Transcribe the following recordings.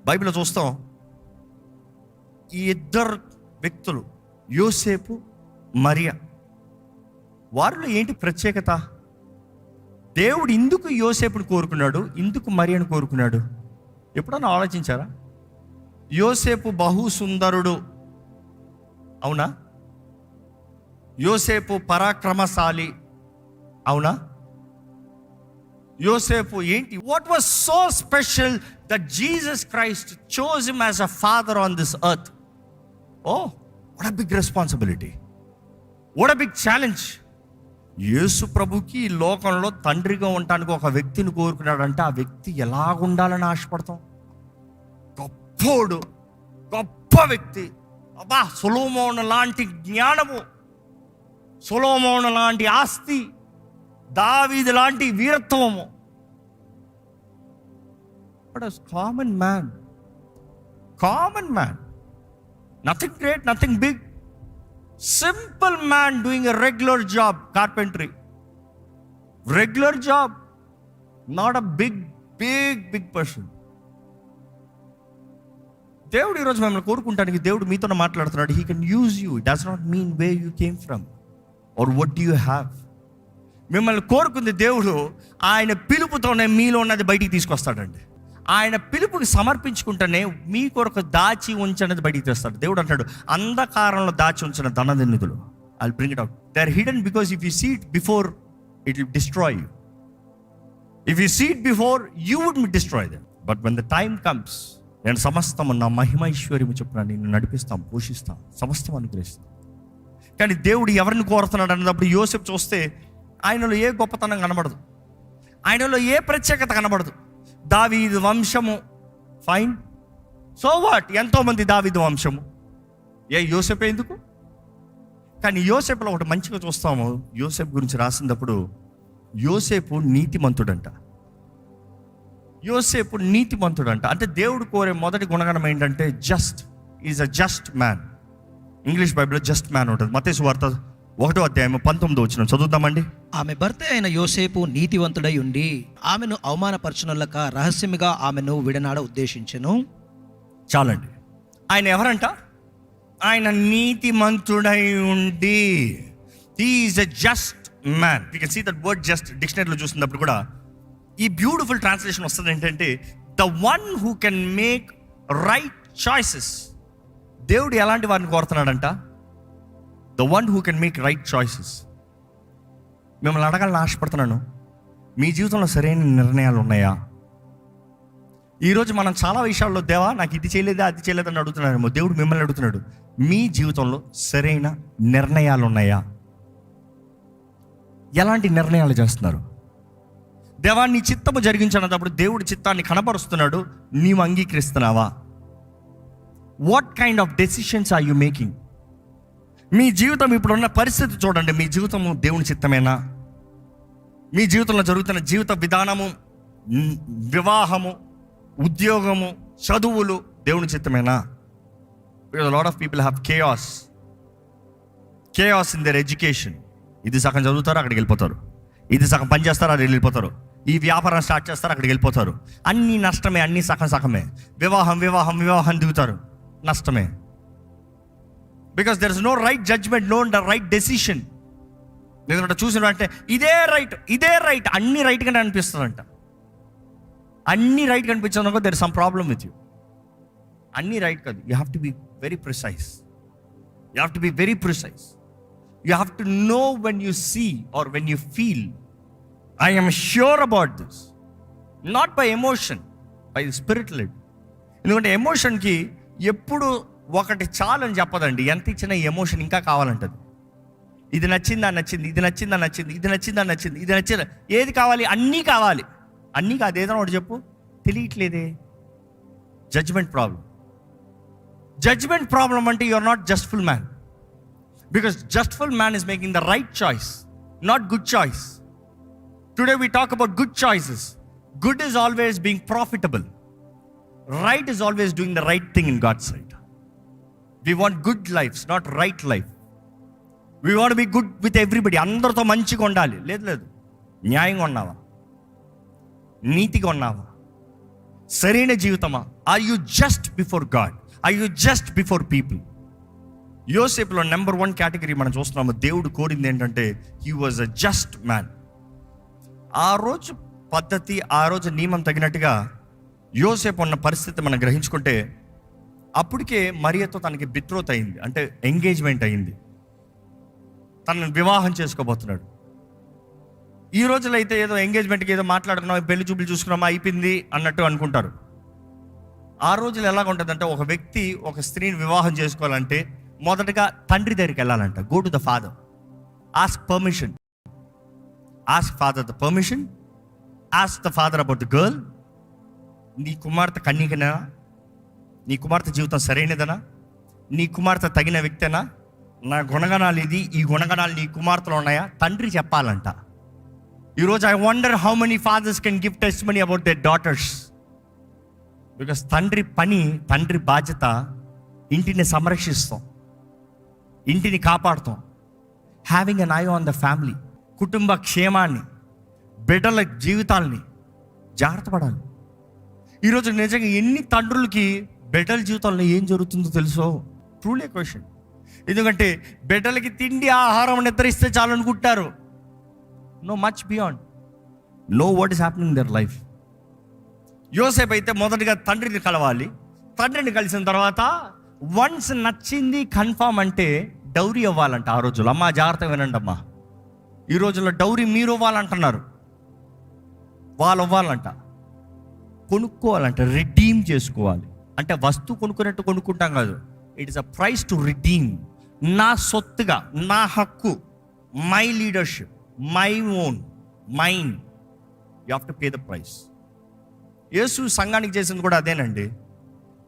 బైబిల్లో చూస్తాం, ఈ ఇద్దరు వ్యక్తులు యోసేపు, మరియా, వారిలో ఏంటి ప్రత్యేకత? దేవుడు ఇందుకు యోసేపుని కోరుకున్నాడు, ఇందుకు మరియను కోరుకున్నాడు? ఎప్పుడన్నా ఆలోచించారా? యోసేపు బహు సుందరుడు, అవునా? యోసేపు పరాక్రమశాలి, అవునా? యోసేపు ఏంటి? What was so special that Jesus Christ chose him as a father on this earth? Oh, what a big responsibility, what a big challenge. యేసు ప్రభుకి ఈ లోకంలో తండ్రిగా ఉండటానికి ఒక వ్యక్తిని కోరుకున్నాడంటే ఆ వ్యక్తి ఎలాగుండాలని ఆశపడతాం? గొప్పోడు, గొప్ప వ్యక్తి, అబ్బా, సొలొమోను లాంటి జ్ఞానము, సొలొమోను లాంటి ఆస్తి, దావీదు లాంటి వీరత్వము. But as common man, nothing great, nothing big, simple man doing a regular job, carpentry, regular job, not a big person. దేవుడు ఈరోజు మిమ్మల్ని కోరుకుంటానికి దేవుడు మీతో మాట్లాడుతున్నాడు. He can use you. It does not mean way you came from or what do you have. మిమ్మల్ని కోరుకుంది దేవుడు ఆయన పిలుపుతోనే మీలో ఉన్నది బయటికి తీసుకొస్తాడండి. ఆయన పిలుపుకి సమర్పించుకుంటేనే మీ కొరకు దాచి ఉంచనేది బయటికి తెస్తాడు. దేవుడు అంటాడు, అంధకారంలో దాచి ఉంచిన ధననిధులు I bring it out. They are hidden because if you see it before it will destroy you. If you see it before you would destroy them. But when the time comes, నేను సమస్తము నా మహిమైశ్వర్యము చొప్పున నిన్ను నడిపిస్తాం, పోషిస్తాం, సమస్తం అనుగ్రహిస్తాం. కానీ దేవుడు ఎవరిని కోరుతున్నాడు అన్నప్పుడు యోసేపు చూస్తే ఆయనలో ఏ గొప్పతనం కనబడదు, ఆయనలో ఏ ప్రత్యేకత కనబడదు. దావీదు వంశము, ఫైన్, సో వాట్, ఎంతోమంది దావీదు వంశము, యోసేపు ఎందుకు? కానీ యోసేపులో ఒకటి మంచిగా చూస్తాము. యోసేపు గురించి రాసినప్పుడు యోసేపు నీతిమంతుడంట. యోసేపు నీతిమంతుడంట. అంటే దేవుడు కోరే మొదటి గుణగణం ఏంటంటే just, is a just man. English బైబిల్లో జస్ట్ మ్యాన్ ఉంటుంది. మత్తయి సువార్త 1వ అధ్యాయం 19వ చదువుతామండి. ఆమె భర్త అయిన యోసేపు నీతివంతుడై ఉండి ఆమెను అవమానపరచునొల్లక రహస్యముగా ఆమెను విడనాడ ఉద్దేశించెను. చాలండి. ఆయన ఎవరంట? ఆయన నీతిమంతుడై ఉండి. He is a just man. You can see that word just డిక్షనరీలో చూసినప్పుడు కూడా ఈ బ్యూటిఫుల్ ట్రాన్స్లేషన్ వస్తుంది ఏంటంటే the one who can make right choices. దేవుడు ఎలాంటి వారిని కోరుతున్నాడంట? The one who can make right choices. మిమ్మల్ని అడగాలని ఆశపడుతున్నాను, మీ జీవితంలో సరైన నిర్ణయాలు ఉన్నాయా? ఈరోజు మనం చాలా విషయాల్లో, దేవా నాకు ఇది చేయలేదా, అది చేయలేదని అడుగుతున్నారేమో. దేవుడు మిమ్మల్ని అడుగుతున్నాడు, మీ జీవితంలో సరైన నిర్ణయాలు ఉన్నాయా? ఎలాంటి నిర్ణయాలు చేస్తున్నారు? దేవా నీ చిత్తము జరిగించినప్పుడు దేవుడి చిత్తాన్ని కనపరుస్తున్నాడు, నీవు అంగీకరిస్తున్నావా? What kind of decisions are you making? మీ జీవితం ఇప్పుడున్న పరిస్థితి చూడండి. మీ జీవితము దేవుని చిత్తమేనా? మీ జీవితంలో జరుగుతున్న జీవిత విధానము, వివాహము, ఉద్యోగము, చదువులు దేవుని చిత్తమేనా? Because lot of people have chaos in their education. ఇది సగం చదువుతారు, అక్కడికి వెళ్ళిపోతారు. ఇది సగం పని చేస్తారు, అక్కడికి వెళ్ళిపోతారు. ఈ వ్యాపారం స్టార్ట్ చేస్తారు, అక్కడికి వెళ్ళిపోతారు. అన్నీ నష్టమే, అన్నీ సగమే. వివాహం దిగుతారు, నష్టమే. Because there is no right judgement, no right decision. ఎందుకంటే చూసినంటే ఇదే రైట్ అన్ని రైట్గానే అనిపిస్తుందంట. అన్ని రైట్ కనిపించడం there is some problem with you. అన్ని రైట్ కాదు. You have to be very precise. You have to be very precise. You have to know when you see or when you feel I am sure about this, not by emotion, by the spirit led. ఎందుకంటే ఎమోషన్కి ఎప్పుడు ఒకటి చాలని చెప్పదండి. ఎంత ఇచ్చినా emotion ఇంకా కావాలంటది. ఇది నచ్చిందా నచ్చింది, ఇది నచ్చిందా నచ్చింది, ఇది నచ్చిందా నచ్చింది, ఇది నచ్చిందా, ఏది కావాలి? అన్నీ కావాలి. అన్నీ కాదు, ఏదైనా ఒకటి చెప్పు, తెలియట్లేదే. జడ్జ్మెంట్ ప్రాబ్లం అంటే you are not justful man. Because justful man is making the right choice, not good choice. Today we talk about good choices. Good is always being profitable. Right is always doing the right thing in God's sight. We want good lives, not right life. We want to be good with everybody. అందరితో మంచిగా ఉండాలి. లేదు, న్యాయంగా ఉన్నావా? నీతిగా ఉన్నావా? సరైన జీవితమా? Are you just before God? Are you just before people? యోసేపులో నెంబర్ 1 కేటగిరీ మనం చూస్తున్నాము. దేవుడు కోరింది ఏంటంటే he was a just man. ఆ రోజు పద్ధతి, ఆ రోజు నియమం తగినట్టుగా యోసేపు ఉన్న పరిస్థితి మనం గ్రహించుకుంటే, అప్పటికే మరియతో తనకి బిట్రోత్ అయింది, అంటే ఎంగేజ్మెంట్ అయింది, తనను వివాహం చేసుకోబోతున్నాడు. ఈ రోజులో అయితే ఏదో ఎంగేజ్మెంట్కి ఏదో మాట్లాడుకున్నాం, పెళ్లి చూపులు చూసుకున్నామా, అయిపోయింది అన్నట్టు అనుకుంటారు. ఆ రోజులు ఎలాగ ఉంటుందంటే, ఒక వ్యక్తి ఒక స్త్రీని వివాహం చేసుకోవాలంటే మొదటగా తండ్రి దగ్గరికి వెళ్ళాలంట. Go to the father, ask permission, ask father the permission, ask the father about the girl. నీ కుమార్తె కన్యకనా? నీ కుమార్తె జీవితం సరైనదనా? నీ కుమార్తె తగిన వ్యక్తేనా? నా గుణగణాలు ఇది, ఈ గుణగణాలు నీ కుమార్తెలో ఉన్నాయా? తండ్రి చెప్పాలంట. ఈరోజు I wonder how many fathers can give testimony about their daughters. Because తండ్రి పని, తండ్రి బాధ్యత ఇంటిని సంరక్షిస్తాం, ఇంటిని కాపాడుతాం, having an eye on the family, కుటుంబ క్షేమాన్ని, బిడ్డల జీవితాలని జాగ్రత్త పడాలి. ఈరోజు నిజంగా ఎన్ని తండ్రులకి బిడ్డల జీవితంలో ఏం జరుగుతుందో తెలుసో? Truly question. ఎందుకంటే బిడ్డలకి తిండి, ఆహారం, నిద్రిస్తే చాలు అనుకుంటారు. No much beyond, no what is happening in their life. యోసేపు అయితే మొదటిగా తండ్రిని కలవాలి. తండ్రిని కలిసిన తర్వాత వన్స్ నచ్చింది కన్ఫామ్ అంటే డౌరీ ఇవ్వాలంట. ఆ రోజుల్లో అమ్మా జాగ్రత్త వినండి అమ్మా, ఈ రోజుల్లో డౌరీ మీరు ఇవ్వాలంటున్నారు, వాళ్ళు ఇవ్వాలంట, కొనుక్కోవాలంట, రిడీమ్ చేసుకోవాలి. అంటే వస్తువు కొనుక్కున్నట్టు కొనుక్కుంటాం కాదు, it is a price to redeem. నా సొత్తుగా, నా హక్కు, my leadership, my own, mine, you have to pay the price. యేసు సంఘానికి చేసింది కూడా అదేనండి.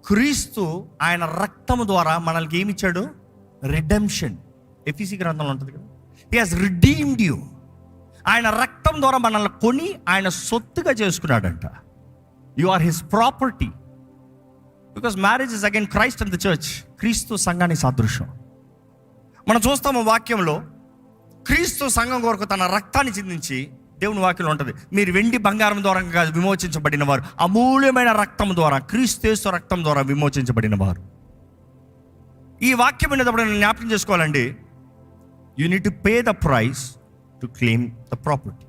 క్రీస్తు ఆయన రక్తము ద్వారా మనల్ని ఏమి ఇచ్చాడు? రిడెంప్షన్. ఎఫీసీ గ్రంథంలో ఉంటుంది కదా, హి హాస్ రిడీమ్డ్ యూ. ఆయన రక్తం ద్వారా మనల్ని కొని ఆయన సొత్తుగా చేసుకున్నాడంట. You are his property. Because marriage is again Christ and the church. క్రీస్తు సంఘానికి సాదృశ్యం. మనం చూస్తాము వాక్యంలో, క్రీస్తు సంఘం కొరకు తన రక్తాన్ని చిందించి, దేవుని వాక్యంలో ఉంటుంది, మీరు వెండి బంగారం ద్వారా కాదు విమోచించబడిన వారు, అమూల్యమైన రక్తం ద్వారా, క్రీస్తు రక్తం ద్వారా విమోచించబడిన వారు. ఈ వాక్యం వినేటప్పుడు నేను జ్ఞాపకం చేసుకోవాలండి, you need to pay the price to claim the property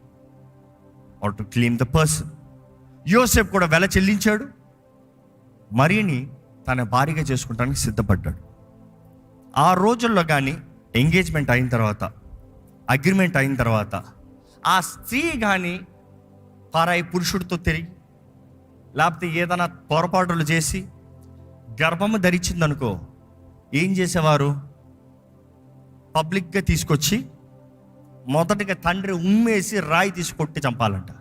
or to claim the person. యోసేపు కూడా వెల చెల్లించాడు, మరియని తన భార్యగా చేసుకుంటానికి సిద్ధపడ్డాడు. ఆ రోజుల్లో కానీ ఎంగేజ్మెంట్ అయిన తర్వాత, అగ్రిమెంట్ అయిన తర్వాత, ఆ స్త్రీ కానీ పరాయి పురుషుడితో తిరిగి, లేకపోతే ఏదైనా పొరపాటులు చేసి గర్భము ధరించిందనుకో, ఏం చేసేవారు? పబ్లిక్గా తీసుకొచ్చి మొదటిగా తండ్రి ఉమ్మేసి రాయి తీసి కొట్టి చంపాలంట.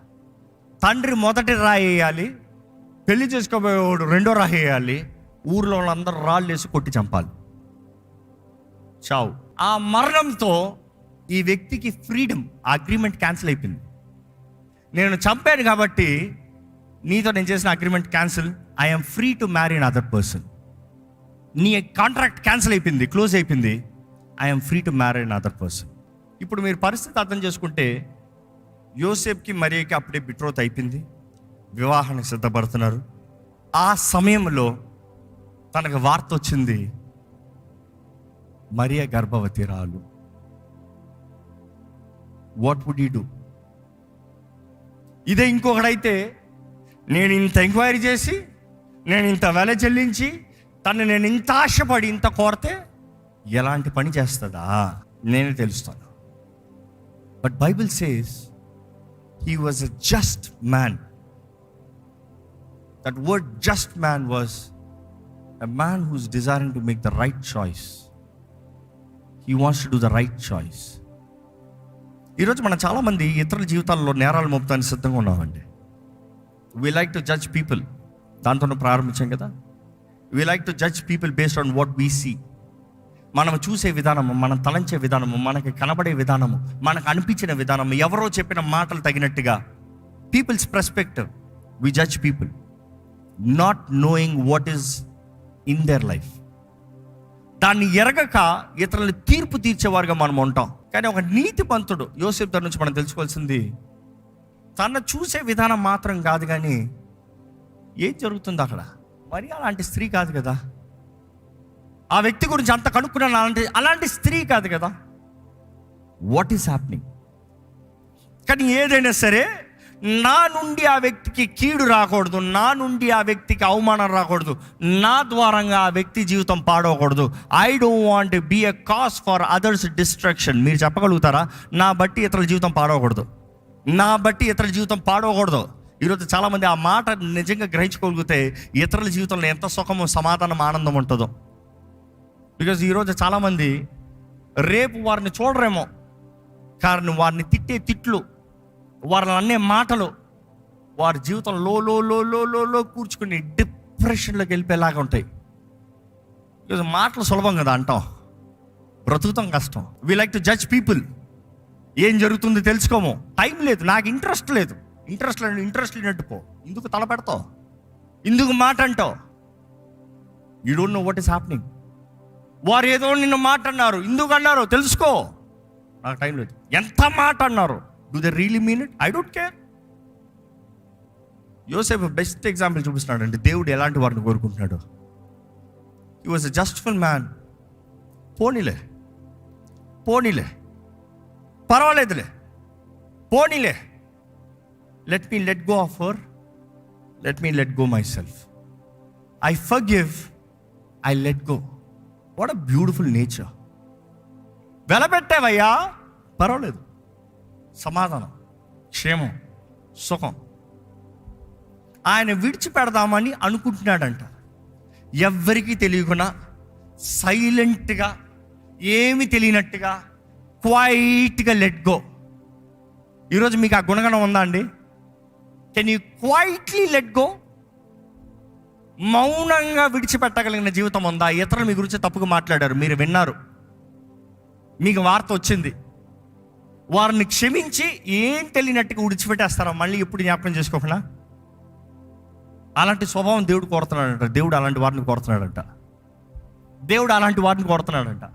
తండ్రి మొదటి రాయి వేయాలి, పెళ్లి చేసుకోబోయేవాడు రెండో రాయి వేయాలి, ఊర్లో వాళ్ళందరూ రాళ్ళు వేసి కొట్టి చంపాలి, చావు. ఆ మరణంతో ఈ వ్యక్తికి ఫ్రీడమ్, అగ్రిమెంట్ క్యాన్సిల్ అయిపోయింది. నేను చంపాను కాబట్టి నీతో నేను చేసిన agreement cancel, I'm free to marry an other person. నీ కాంట్రాక్ట్ క్యాన్సిల్ అయిపోయింది, క్లోజ్ అయిపోయింది, I'm free to marry an other person. ఇప్పుడు మీరు పరిస్థితి అర్థం చేసుకుంటే, యోసేపుకి మరియకి అప్పుడే బిట్రోత్ అయిపోయింది, వివాహానికి సిద్ధపడుతున్నారు. ఆ సమయంలో తనకు వార్త వచ్చింది, మరియ గర్భవతి రాలు. What would you do? ఇదే ఇంకొకడైతే, నేను ఇంత ఎంక్వైరీ చేసి, నేను ఇంత వెల చెల్లించి, తను నేను ఇంత ఆశపడి ఇంత కోరితే ఎలాంటి పని చేస్తుందా నేనే తెలుస్తాను. But Bible says he was a just man. That word just man was a man who's desiring to make the right choice. He wants to do the right choice. ఈరోజు మనం చాలామంది ఇతరుల జీవితాల్లో నేరాలు మోపుతానికి సిద్ధంగా ఉన్నామండి. We like to judge people, దాంతో ప్రారంభించాం కదా. We like to judge people based on what we see. మనం చూసే విధానము, మనం తలంచే విధానము, మనకి కనబడే విధానము, మనకు అనిపించిన విధానము, ఎవరో చెప్పిన మాటలు తగినట్టుగా, peoples perspective, we judge people not knowing what is in their life. దాన్ని ఎరగక ఇతరులని తీర్పు తీర్చేవారుగా మనం ఉంటాం. కానీ ఒక నీతిమంతుడు యోసేపు దగ్గర నుంచి మనం తెలుసుకోవాల్సింది, తను చూసే విధానం మాత్రం కాదు, కానీ ఏం జరుగుతుంది అక్కడ? మరి అలాంటి స్త్రీ కాదు కదా. ఆ వ్యక్తి గురించి అంత కనుక్కున్నాను, అలాంటి స్త్రీ కాదు కదా. What is happening? కానీ ఏదైనా సరే నా నుండి ఆ వ్యక్తికి కీడు రాకూడదు, నా నుండి ఆ వ్యక్తికి అవమానం రాకూడదు, నా ద్వారంగా ఆ వ్యక్తి జీవితం పాడవకూడదు. I don't want be a cause for others destruction. మీరు చెప్పగలుగుతారా? నా బట్టి ఇతరుల జీవితం పాడవకూడదు, నా బట్టి ఇతరుల జీవితం పాడవకూడదు. ఈరోజు చాలామంది ఆ మాట నిజంగా గ్రహించుకోగలిగితే ఇతరుల జీవితంలో ఎంత సుఖము, సమాధానం, ఆనందం ఉంటుందో. బికాజ్ ఈరోజు చాలామంది రేపు వారిని చూడరేమో, కానీ వారిని తిట్టే తిట్లు, వారిని అనే మాటలు వారి జీవితం లో కూర్చుకుని డిప్రెషన్లోకి వెళ్ళిపోయేలాగా ఉంటాయి. బికాజ్ మాటలు సులభం కదా అంటాం, బ్రతుకుతాం కష్టం. We like to judge people. ఏం జరుగుతుందో తెలుసుకోము, టైం లేదు, నాకు ఇంట్రెస్ట్ లేదు. ఇంట్రెస్ట్ లేనట్టు పో. ఇందుకు తల పెడతావు, ఇందుకు మాట అంటావు. You don't know what is happening. వారు ఏదో నిన్ను మాట అన్నారు, ఎందుకు అన్నారు తెలుసుకో. నాకు టైం లేదు. ఎంత మాట అన్నారు, do they really mean it? I don't care. యోసేపు బెస్ట్ ఎగ్జాంపుల్ చూపిస్తున్నాడు అండి. దేవుడు ఎలాంటి వారిని కోరుకుంటున్నాడు. He was a justful man. పోనీలే పర్వాలేదులే, పోనీలే, let me let go of her, let me let go myself. I forgive, I let go. What a beautiful nature. వెలబెట్టావయ్యా, పర్వాలేదు, సమాధానం, క్షేమం, సుఖం. ఆయన విడిచిపెడదామని అనుకుంటున్నాడంట. ఎవ్వరికీ తెలియకుండా సైలెంట్గా, ఏమి తెలియనట్టుగా, క్వైట్గా లెట్ గో. ఈరోజు మీకు ఆ గుణగణం ఉందా అండి? Can you quietly let go? మౌనంగా విడిచిపెట్టగలిగిన జీవితం ఉందా? ఇతరులు మీ గురించి తప్పుగా మాట్లాడారు, మీరు విన్నారు, మీకు వార్త వచ్చింది, వారిని క్షమించి ఏం తెలియనట్టుగా విడిచిపెట్టేస్తారా? మళ్ళీ ఎప్పుడు జ్ఞాపకం చేసుకోకుండా. అలాంటి స్వభావం దేవుడు కోరుతున్నాడంట. దేవుడు అలాంటి వారిని కోరుతున్నాడంట.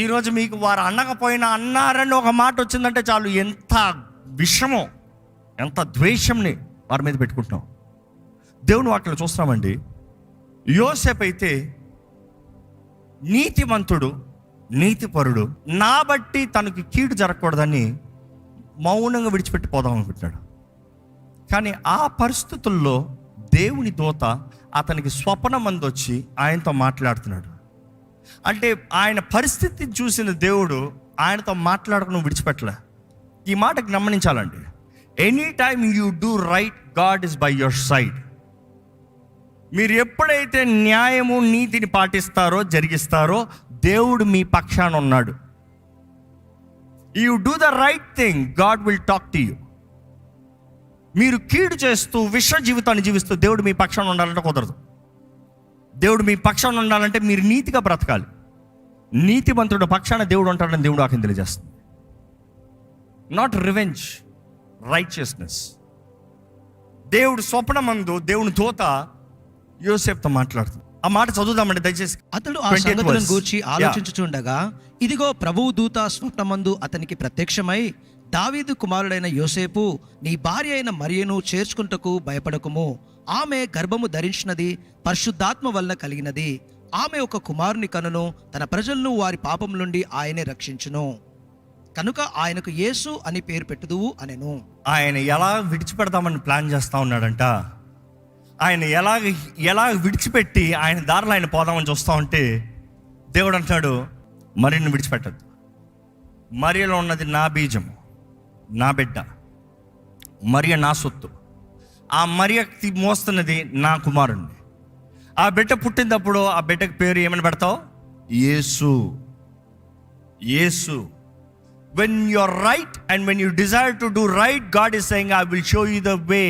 ఈరోజు మీకు వారు అనకపోయినా అన్నారని ఒక మాట వచ్చిందంటే చాలు, ఎంత విషమో, ఎంత ద్వేషంని వారి మీద పెట్టుకుంటున్నాం. దేవుని వాక్యలో చూస్తున్నామండి. యోసేపు అయితే నీతిమంతుడు, నీతిపరుడు, నా బట్టి తనకి కీడు జరగకూడదని మౌనంగా విడిచిపెట్టి పోదాం అనుకుంటున్నాడు. కానీ ఆ పరిస్థితుల్లో దేవుని దూత అతనికి స్వప్నమందు వచ్చి ఆయనతో మాట్లాడుతున్నాడు. అంటే ఆయన పరిస్థితిని చూసిన దేవుడు ఆయనతో మాట్లాడకుండా విడిచిపెట్టలే. ఈ మాట గమనించాలండి. Any time you do right, God is by your side. మీరు ఎప్పుడైతే న్యాయము, నీతిని పాటిస్తారో, జరిగిస్తారో, దేవుడు మీ పక్షాన ఉన్నాడు. You do the right thing, God will talk to you. మీరు కీడు చేస్తూ విశ్వ జీవితాన్ని జీవిస్తూ దేవుడు మీ పక్షాన ఉండాలంటే కుదరదు. దేవుడు మీ పక్షాన ఉండాలంటే మీరు నీతిగా బ్రతకాలి. నీతిమంతుడు పక్షాన దేవుడు ఉంటాడని దేవుడు ఆకి తెలియజేస్తుంది. Not revenge, righteousness. దేవుడు స్వప్నమందు దేవుని దూత యోసేపుతో మాట్లాడుతుంది. ఆ మాట చదువుదామండి దయచేసి. అతడు ఆ సంగతులను గూర్చి ఆలోచించుచుండగా, ఇదిగో ప్రభువు దూత స్వప్నమందు అతనికి ప్రత్యక్షమై, దావీదు కుమారుడైన యోసేపు, నీ భార్య అయిన మరియను చేర్చుకుంటకు భయపడకుము. ఆమె గర్భము ధరించినది పరిశుద్ధాత్మ వలన కలిగినది. ఆమె ఒక కుమారుని కనును, తన ప్రజలను వారి పాపం నుండి ఆయనే రక్షించును. కనుక ఆయనకు యేసు అని పేరు పెట్టుదువు అనెను. ఆయన ఎలా విడిచిపెడతామని ప్లాన్ చేస్తా ఉన్నాడంట. ఆయన ఎలా విడిచిపెట్టి ఆయన దారిలో ఆయన పోదామని చూస్తూ ఉంటే దేవుడు అంటున్నాడు, మరియను విడిచిపెట్టద్దు. మరియలో ఉన్నది నా బీజం, నా బిడ్డ, మరియ నా సొత్తు. ఆ మరియకి మోస్తున్నది నా కుమారుణ్ణి. ఆ బిడ్డ పుట్టినప్పుడు ఆ బిడ్డకి పేరు ఏమని పెడతావు? యేసు. యేసు. When you are right and when you desire to do right, God is saying, I will show you the way.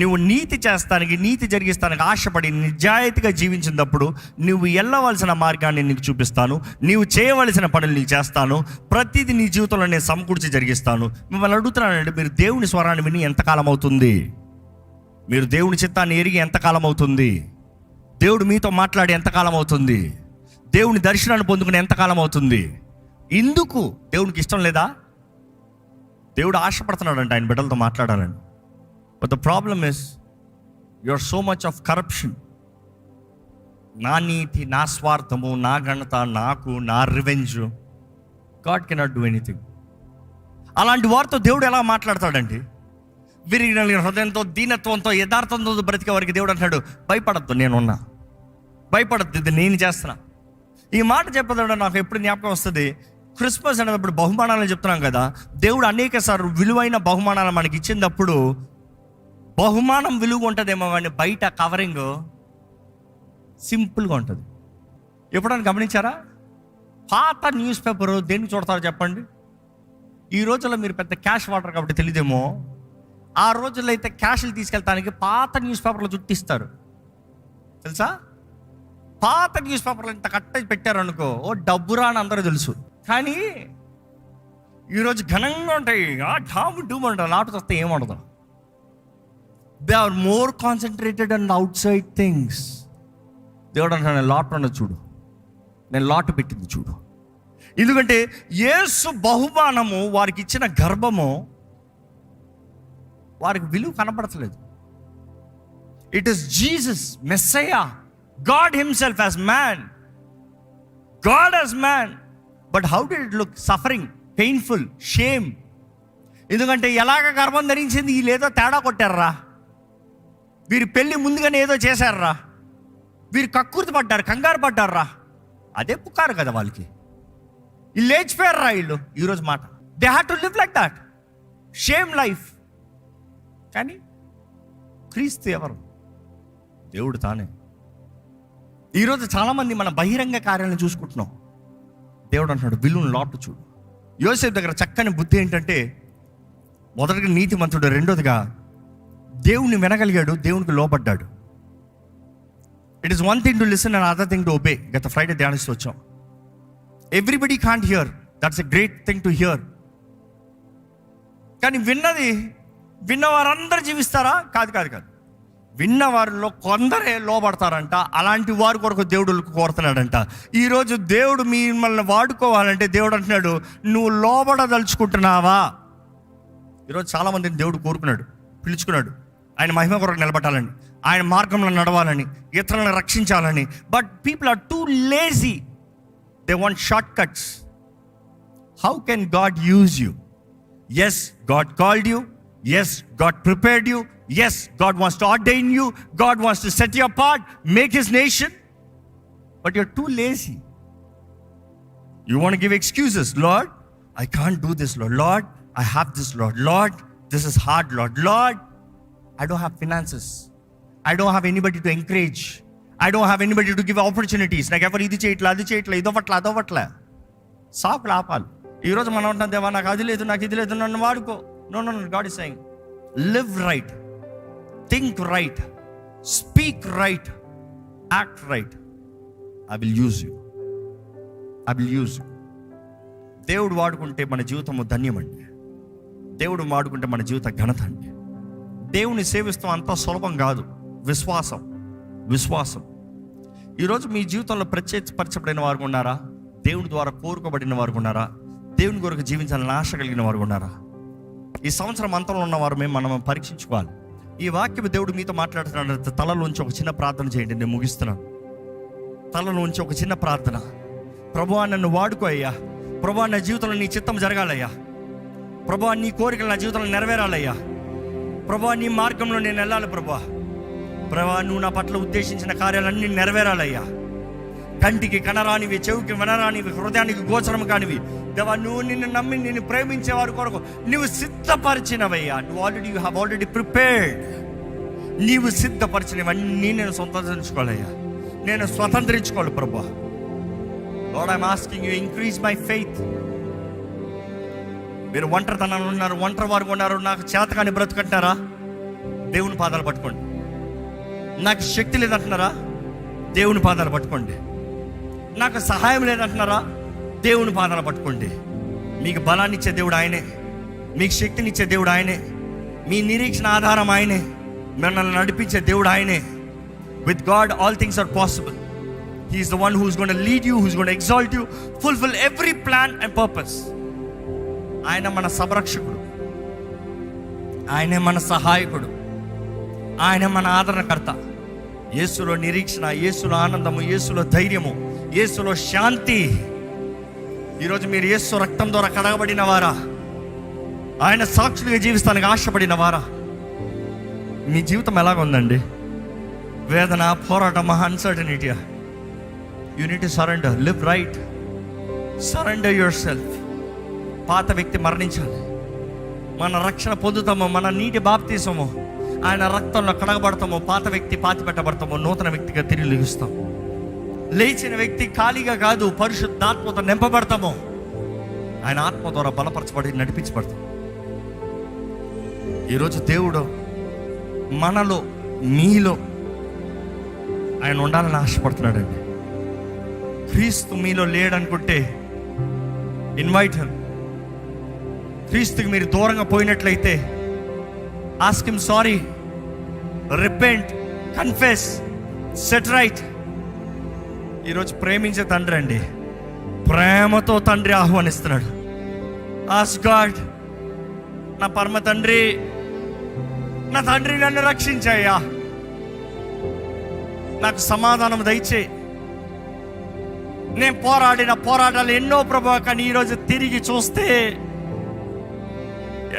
నువ్వు నీతి చేస్తానికి, నీతి జరిగిస్తానికి ఆశపడి నిజాయితీగా జీవించినప్పుడు నువ్వు వెళ్ళవలసిన మార్గాన్ని నీకు చూపిస్తాను, నీవు చేయవలసిన పనులు నీకు చేస్తాను, ప్రతిదీ నీ జీవితంలో నేను సమకూర్చి జరిగిస్తాను. మిమ్మల్ని అడుగుతున్నానంటే, మీరు దేవుని స్వరాన్ని విని ఎంతకాలం అవుతుంది? మీరు దేవుని చిత్తాన్ని ఎరిగి ఎంతకాలం అవుతుంది? దేవుడు మీతో మాట్లాడి ఎంతకాలం అవుతుంది? దేవుని దర్శనాన్ని పొందుకుని ఎంతకాలం అవుతుంది? ఎందుకు? దేవునికి ఇష్టం లేదా? దేవుడు ఆశపడుతున్నాడంట ఆయన బిడ్డలతో మాట్లాడాలని. But the problem is you are so much of corruption. నా నీతి, నా స్వార్థము, నా ఘనత, నా revenge. God cannot do anything. అలాంటి వారితో దేవుడు ఎలా మాట్లాడతాడండి? విరిగిన హృదయంతో, దీనత్వంతో, యథార్థంతో బ్రతికే వారికి దేవుడు అంటాడు, భయపడద్దు, నేనున్నా, భయపడద్దు, ఇది నేను చేస్తున్నా. ఈ మాట చెప్పేదాడు నాకు ఎప్పుడు జ్ఞాపకం వస్తుంది. క్రిస్మస్ అనేటప్పుడు బహుమానాలు చెప్తున్నాం కదా, దేవుడు అనేక సార్లు విలువైన బహుమానాలు మనకి ఇచ్చినప్పుడు బహుమానం విలువ ఉంటుందేమో కానీ బయట కవరింగ్ సింపుల్గా ఉంటుంది. ఎప్పుడైనా గమనించారా? పాత న్యూస్ పేపర్ దేనికి చూడతారో చెప్పండి. ఈ రోజుల్లో మీరు పెద్ద క్యాష్ వాటర్ కాబట్టి తెలియదేమో, ఆ రోజుల్లో అయితే క్యాష్లు తీసుకెళ్తానికి పాత న్యూస్ పేపర్లు చుట్టిస్తారు, తెలుసా? పాత న్యూస్ పేపర్లు ఇంత కట్ట పెట్టారు అనుకో, ఓ డబ్బురా అని అందరూ తెలుసు. కానీ ఈరోజు ఘనంగా ఉంటాయి, ఢాము డూమ్ అంటారు, లాటు వస్తే ఏముండదు. They are more concentrated and outside things. దేవుడు అంటాడు, నేను లాట్ ఉన్నది చూడు, నేను లాటు పెట్టింది చూడు. ఎందుకంటే యేసు బహుమానము, వారికి ఇచ్చిన గర్భము వారికి విలువ కనపడతలేదు. It is Jesus Messiah, God himself as man, God as man. But how did it look? Suffering, painful, shame. ఎందుకంటే ఎలాగ గర్భం ధరించింది, వీళ్ళేదో తేడా కొట్టారా, వీరి పెళ్ళి ముందుగానే ఏదో చేశారా, వీరు కక్కుర్తి పడ్డారు, కంగారు పడ్డారా, అదే పుకారు కదా వాళ్ళకి. వీళ్ళు లేచిపోయారా వీళ్ళు. ఈరోజు మాట, they had to live like that, shame life. కానీ క్రీస్తు ఎవరు? దేవుడు తానే. ఈరోజు చాలామంది మన బహిరంగ కార్యాలను చూసుకుంటున్నాం. దేవుడు అంటున్నాడు, విలువను లాటు చూడు. యోసేపు దగ్గర చక్కని బుద్ధి ఏంటంటే, మొదటిగా నీతిమంతుడు, రెండోదిగా దేవుని వినగలిగాడు, దేవునికి లోబడ్డాడు. It is one thing to listen and other thing to obey. గత ఫ్రైడే ధ్యానిస్తూ వచ్చాం. Everybody can't hear, that's a great thing to hear. కానీ విన్నవారందరూ జీవిస్తారా? కాదు. విన్నవారిలో కొందరే లోబడతారంట. అలాంటి వారి కొరకు దేవుడు కోరుతున్నాడంట. ఈరోజు దేవుడు మిమ్మల్ని వాడుకోవాలంటే దేవుడు అంటున్నాడు, నువ్వు లోబడదలుచుకుంటున్నావా? ఈరోజు చాలామందిని దేవుడు కోరుకున్నాడు, పిలుచుకున్నాడు, ఆయన మహిమ కొరకు నిలబడాలని, ఆయన మార్గంలో నడవాలని, ఇతరులను రక్షించాలని. But people are too lazy. They want short cuts. How can God use you? Yes, God called you. Yes, God prepared you. Yes, God wants to ordain you. God wants to set you apart, make His nation. But you're too lazy. You want to give excuses. Lord, I can't do this, Lord. Lord, I have this, Lord. Lord, this is hard, Lord. Lord, I don't have finances. I don't have anybody to encourage. I don't have anybody to give opportunities. Like ever ఇది చేయట్లా, అది చేయట్లా, ఇదొవట్లా. సాకులు ఆపాలి. ఈరోజు మనం ఉంటున్నాం, దేవా నాకు అది లేదు, నాకు ఇది లేదు, నన్ను వాడుకో. No, God is saying, live right, think right, speak right, act right. I will use you. దేవుడు వాడుకుంటే మన జీవితము ధన్యమండి. దేవుడు వాడుకుంటే మన జీవిత ఘనత అండి. దేవుని సేవిస్తాం అంత సులభం కాదు. విశ్వాసం. ఈరోజు మీ జీవితంలో ప్రత్యేకపరచబడిన వారు ఉన్నారా? దేవుని ద్వారా కోరుకోబడిన వారు ఉన్నారా? దేవుని కొరకు జీవించాలని ఆశ కలిగిన వారు ఉన్నారా? ఈ సంవత్సరం అంతంలో ఉన్నవారు మనం పరీక్షించుకోవాలి. ఈ వాక్యం దేవుడు మీతో మాట్లాడుతున్నాడు. తలలోంచి ఒక చిన్న ప్రార్థన చేయండి, నేను ముగిస్తున్నాను. తలలోంచి ఒక చిన్న ప్రార్థన. ప్రభువా, నన్ను వాడుకో అయ్యా. ప్రభువా, నా జీవితంలో నీ చిత్తం జరగాలయ్యా. ప్రభువా, నీ కోరికలు నా జీవితంలో నెరవేరాలయ్యా. ప్రభువా, నీ మార్గంలో నేను వెళ్ళాలి. ప్రభువా, నువ్వు నా పట్ల ఉద్దేశించిన కార్యాలన్నీ నెరవేరాలయ్యా. కంటికి కనరానివి, చెవికి వినరానివి, హృదయానికి గోచరం కానివి దేవా, నువ్వు నిన్ను నమ్మి నిన్ను ప్రేమించే వారి కొరకు నువ్వు సిద్ధపరిచినవయ్యా. You have already prepared. నీవు సిద్ధపరిచినవన్నీ నేను స్వతంత్రించుకోవాలయ్యా, నేను స్వతంత్రించుకోవాలి. ప్రభువా, Lord, I'm asking you, increase my faith. మీరు ఒంటరితనంలో ఉన్నారు, ఒంటరి వారు ఉన్నారు, నాకు చేతకాని బ్రతుకంటున్నారా? దేవుని పాదాలు పట్టుకోండి. నాకు శక్తి లేదంటున్నారా? దేవుని పాదాలు పట్టుకోండి. నాకు సహాయం లేదంటున్నారా? దేవుని పాదాలు పట్టుకోండి. మీకు బలాన్ని ఇచ్చే దేవుడు ఆయనే, మీకు శక్తినిచ్చే దేవుడు ఆయనే, మీ నిరీక్షణ ఆధారం ఆయనే, మిమ్మల్ని నడిపించే దేవుడు ఆయనే. With God all things are possible. He is the one who is going to lead you, who is going to exalt you, fulfil every plan and purpose. ఆయన మన సంరక్షకుడు, ఆయనే మన సహాయకుడు, ఆయన మన ఆదరణకర్త. యేసులో నిరీక్షణ, యేసులో ఆనందము, యేసులో ధైర్యము, యేసులో శాంతి. ఈరోజు మీరు యేసు రక్తం ద్వారా కడగబడిన వారా? ఆయన సాక్షులుగా జీవిస్తానికి ఆశపడిన వారా? మీ జీవితం ఎలాగ ఉందండి? వేదన, పోరాటం, అన్సర్టనిటీయా? You need to surrender, live right, surrender your self. పాత వ్యక్తి మరణించాలి. మన రక్షణ పొందుతామో, మన నీటి బాప్తీసమో ఆయన రక్తంలో కడగబడతామో, పాత వ్యక్తి పాతి పెట్టబడతామో, నూతన వ్యక్తిగా తిరిగి లేస్తాం. లేచిన వ్యక్తి ఖాళీగా కాదు, పరిశుద్ధాత్మతో నింపబడతామో, ఆయన ఆత్మ ద్వారా బలపరచబడి నడిపించబడతాం. ఈరోజు దేవుడు మనలో, మీలో ఆయన ఉండాలని ఆశపడుతున్నాడండి. క్రీస్తు మీలో లేడనుకుంటే ఇన్వైట్ హిమ్. క్రీస్తుకి మీరు దూరంగా పోయినట్లయితే ask him sorry, repent, confess, set right. ఈరోజు ప్రేమించే తండ్రి అండి, ప్రేమతో తండ్రి ఆహ్వానిస్తున్నాడు. ఆస్క్ గాడ్, నా పరమ తండ్రి, నా తండ్రి నన్ను రక్షించాయ్యా, నాకు సమాధానం దయచేయి. నేను పోరాడిన పోరాటాలు ఎన్నో ప్రభా, కానీ ఈరోజు తిరిగి చూస్తే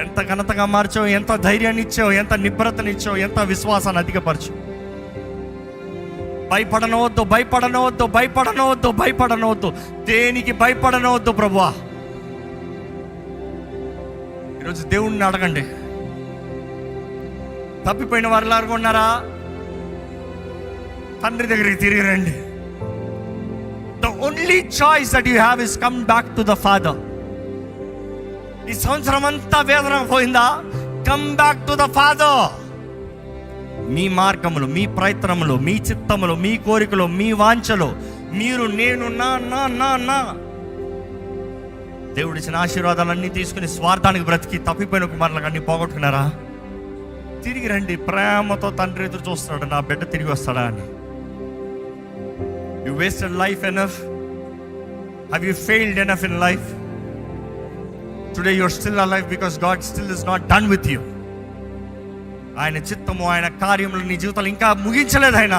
ఎంత ఘనతగా మార్చావు, ఎంత ధైర్యాన్ని ఇచ్చావు, ఎంత నిబ్రతనిచ్చావు, ఎంత విశ్వాసాన్ని అధికపరచు. భయపడనవద్దు, భయపడనవద్దు, భయపడనవద్దు, భయపడనవద్దు. దేనికి భయపడనవద్దు ప్రభువా. ఈరోజు దేవుణ్ణి అడగండి. తప్పిపోయిన వారు ఎలాగో ఉన్నారా? తండ్రి దగ్గరికి తిరిగి రండి. The only choice that you have is come back to the Father. ఈ సంవత్సరం అంతా వేదన పోయిందా? Come back to the father. మీ మార్గములు, మీ ప్రయత్నములు, మీ చిత్తములు, మీ కోరికలు, మీ వాంఛలు, మీరు నేను నా నా నా నా దేవుడిచ్చిన ఆశీర్వాదాలన్నీ తీసుకుని స్వార్థానికి బ్రతికి తప్పిపోయిన కుమారులకు అన్ని పోగొట్టుకున్నారా? తిరిగి రండి. ప్రేమతో తండ్రి ఎదురు చూస్తున్నాడు, నా బిడ్డ తిరిగి వస్తాడా అని. You wasted life enough? Have you failed enough in life? Today you're still alive because God still is not done with you. ఆయన చిత్తము, ఆయన కార్యములు నీ జీవితంలో ఇంకా ముగించలేదు. ఆయన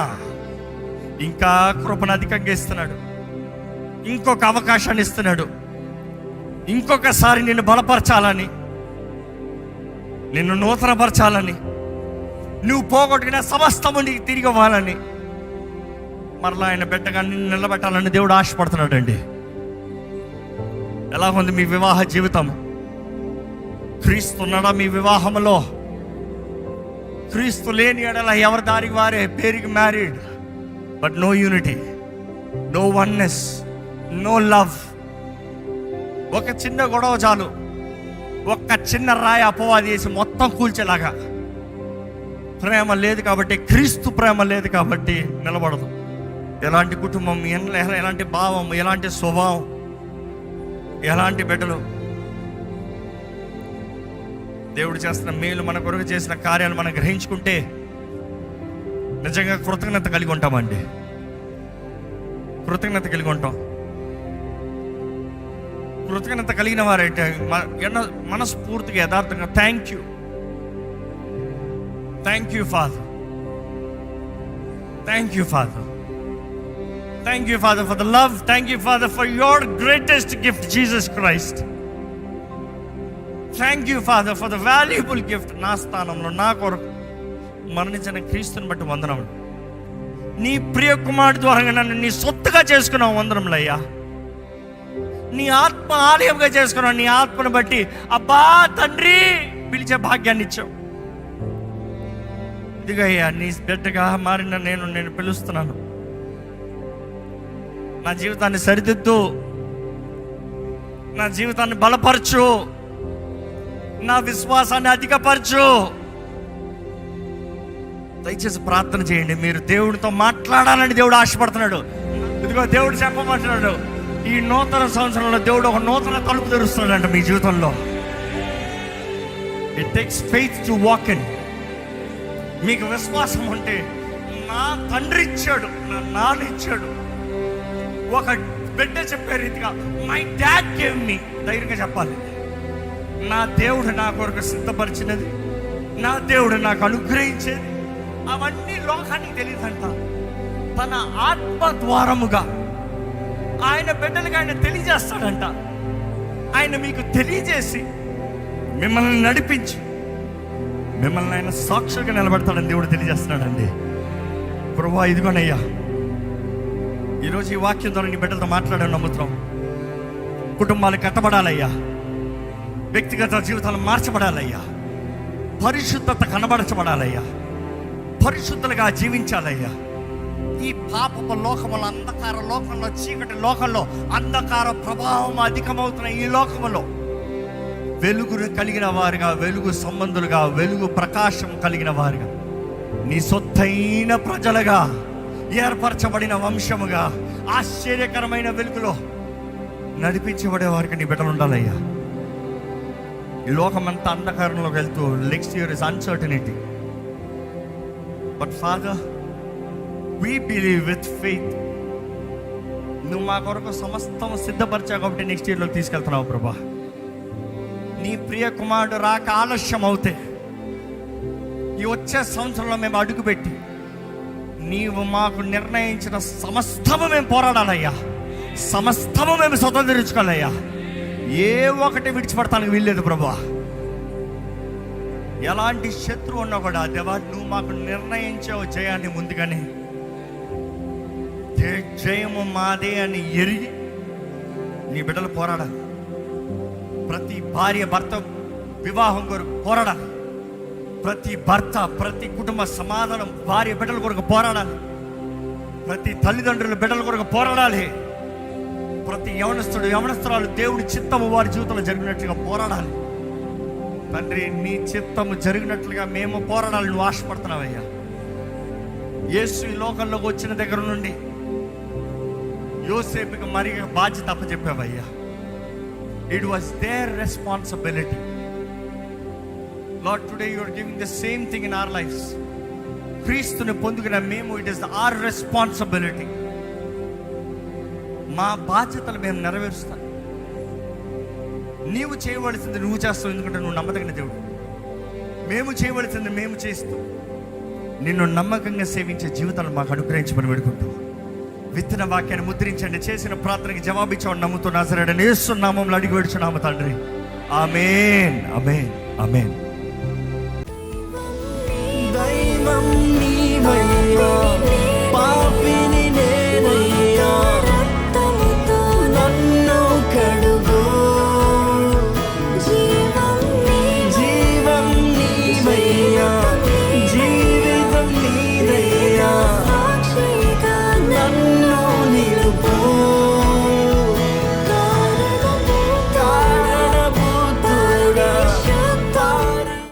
ఇంకా కృపను అధికంగా ఇస్తున్నాడు, ఇంకొక అవకాశాన్ని ఇస్తున్నాడు, ఇంకొకసారి నిన్ను బలపరచాలని, నిన్ను నూతనపరచాలని, నువ్వు పోగొట్టుకున్న సమస్తము నీకు తిరిగి ఇవ్వాలని, మరలా ఆయన బిడ్డగా నిన్ను నిలబెట్టాలని దేవుడు ఆశపడుతున్నాడు అండి. ఎలా ఉంది మీ వివాహ జీవితం? క్రీస్తున్నాడా మీ వివాహంలో? క్రీస్తు లేని ఎడల ఎవరి దారికి వారే, పేరుకి married but no unity, no oneness, no love. ఒక చిన్న గొడవ చాలు, ఒక్క చిన్న రాయి అపవాది చేసి మొత్తం కూల్చేలాగా. ప్రేమ లేదు కాబట్టి, క్రీస్తు ప్రేమ లేదు కాబట్టి నిలబడదు. ఎలాంటి కుటుంబం, ఎలాంటి భావం, ఎలాంటి స్వభావం, ఎలాంటి బిడ్డలు. దేవుడు చేస్తున్న మేలు, మన కొరకు చేసిన కార్యాలు మనం గ్రహించుకుంటే నిజంగా కృతజ్ఞత కలిగి ఉంటామండి. కృతజ్ఞత కలిగి ఉంటాం. కృతజ్ఞత కలిగిన వారైతే మనస్ఫూర్తిగా యథార్థంగా thank you, thank you father, thank you father, thank you Father for the love, thank you Father for your greatest gift Jesus Christ, thank you Father for the valuable gift. నా స్థానంలో నా కొరకు మరణించిన క్రీస్తుని బట్టి వందనములు. నీ ప్రియ కుమారుడు ద్వారా నన్ను నీ సొత్తుగా చేసుకున్నావు, వందనములు అయ్యా. నీ ఆత్మ ఆలయంగా చేసుకున్నావు, నీ ఆత్మను బట్టి అబ్బా తండ్రి పిలిచే భాగ్యాన్ని ఇచ్చావు. ఇదిగయ్యా నీ బిడ్డగా మారిన నేను పిలుస్తున్నాను. నా జీవితాన్ని సరిదిద్దు, నా జీవితాన్ని బలపరచు, నా విశ్వాసాన్ని అధికపరచు. దయచేసి ప్రార్థన చేయండి. మీరు దేవుడితో మాట్లాడాలని దేవుడు ఆశపడుతున్నాడు. ఇదిగో దేవుడు చెప్పమంటున్నాడు, ఈ నూతన సంవత్సరంలో దేవుడు ఒక నూతన తలుపు తెరుస్తున్నాడంట మీ జీవితంలో. It takes faith to walk in. మీకు విశ్వాసం ఉంటే, నా తండ్రి ఇచ్చాడు, నా నాన్న ఇచ్చాడు, ఒక బిడ్డ చెప్పే రీతిగా మై డాడ్ గేవ్ మీ, ధైర్యంగా చెప్పాలి. నా దేవుడు నా కొరకు సిద్ధపరిచినది, నా దేవుడు నాకు అనుగ్రహించేది, అవన్నీ లోకానికి తెలియదంట. తన ఆత్మ ద్వారముగా ఆయన బిడ్డలుగా ఆయన తెలియజేస్తాడంట. ఆయన మీకు తెలియజేసి మిమ్మల్ని నడిపించి మిమ్మల్ని ఆయన సాక్షిగా నిలబెడతాడని దేవుడు తెలియజేస్తున్నాడండి. ప్రభువా, ఇదిగోనయ్యా, ఈరోజు ఈ వాక్యం ద్వారా నీ బిడ్డలతో మాట్లాడాను నమ్ముతున్నాం. కుటుంబాలు కట్టబడాలయ్యా, వ్యక్తిగత జీవితాలు మార్చబడాలయ్యా, పరిశుద్ధత కనబరచబడాలయ్యా, పరిశుద్ధులుగా జీవించాలయ్యా. ఈ పాపపు లోకములో, అంధకార లోకంలో, చీకటి లోకంలో, అంధకార ప్రభావం అధికమవుతున్న ఈ లోకములో వెలుగును కలిగిన వారుగా, వెలుగు సంబంధులుగా, వెలుగు ప్రకాశం కలిగిన వారుగా, నీ సొత్తైన ప్రజలుగా, ఏర్పరచబడిన వంశముగా, ఆశ్చర్యకరమైన వెలుగులో నడిపించబడే వారికి నీ బిడ్డలు ఉండాలయ్యా. ఈ లోకమంతా అంధకారంలోకి వెళ్తూ next year is uncertainty. But father, we believe with faith. నువ్వు మా కొరకు సమస్తం సిద్ధపరిచావు కాబట్టి నెక్స్ట్ ఇయర్లోకి తీసుకెళ్తున్నావు ప్రభా. నీ ప్రియ కుమారుడు రాక ఆలస్యం అవుతే ఈ వచ్చే సంవత్సరంలో మేము అడుగుపెట్టి నీవు మాకు నిర్ణయించిన సమస్తము మేము పోరాడాలయ్యా, సమస్తము మేము స్వతంత్రించుకోవాలయ్యా. ఏ ఒక్కటి విడిచిపెడతానికి వీల్లేదు ప్రభా. ఎలాంటి శత్రువు ఉన్నా కూడా దేవా, నువ్వు మాకు నిర్ణయించావు జయాన్ని ముందుగానే. జయము మాదే అని ఎరిగి నీ బిడ్డలు పోరాడాలి. ప్రతి భార్య భర్త వివాహం కొరకు పోరాడాలి. ప్రతి భర్త, ప్రతి కుటుంబ సమాధానం భార్య బిడ్డల కొరకు పోరాడాలి. ప్రతి తల్లిదండ్రుల బిడ్డల కొరకు పోరాడాలి. ప్రతి యవనస్తుడు యవనస్తురాలు దేవుడి చిత్తము వారి జీవితంలో జరిగినట్లుగా పోరాడాలి. తండ్రి, నీ చిత్తము జరిగినట్లుగా మేము పోరాడాలి. నువ్వు ఆశపడుతున్నావయ్యా. యేసు ఈ లోకంలోకి వచ్చిన దగ్గర నుండి యోసేపుకి మరి బాధ్యత అప్పచెప్పావయ్యా. It was their responsibility. Lord, today you are giving the same thing in our lives. క్రీస్తుని పొందుకున్న మేము, ఇట్ ఈస్ అవర్ రెస్పాన్సిబిలిటీ. మా బాధ్యతలు మేము నెరవేరుస్తాం. నీవు చేయవలసింది నువ్వు చేస్తావు, ఎందుకంటే నువ్వు నమ్మదగిన దేవుడు. మేము చేయవలసింది మేము చేస్తూ నిన్ను నమ్మకంగా సేవించే జీవితాలు మాకు అనుగ్రహించమని వేడుకుంటూ విత్తన వాక్యాన్ని ముద్రించండి. చేసిన ప్రార్థనకి జవాబిచ్చామని నమ్ముతూ నజరేయుడైన యేసు నామములో అడిగి వేడుచున్నాము తండ్రి. ఆమేన్, ఆమేన్, ఆమేన్. దైవం నీవయ్యా.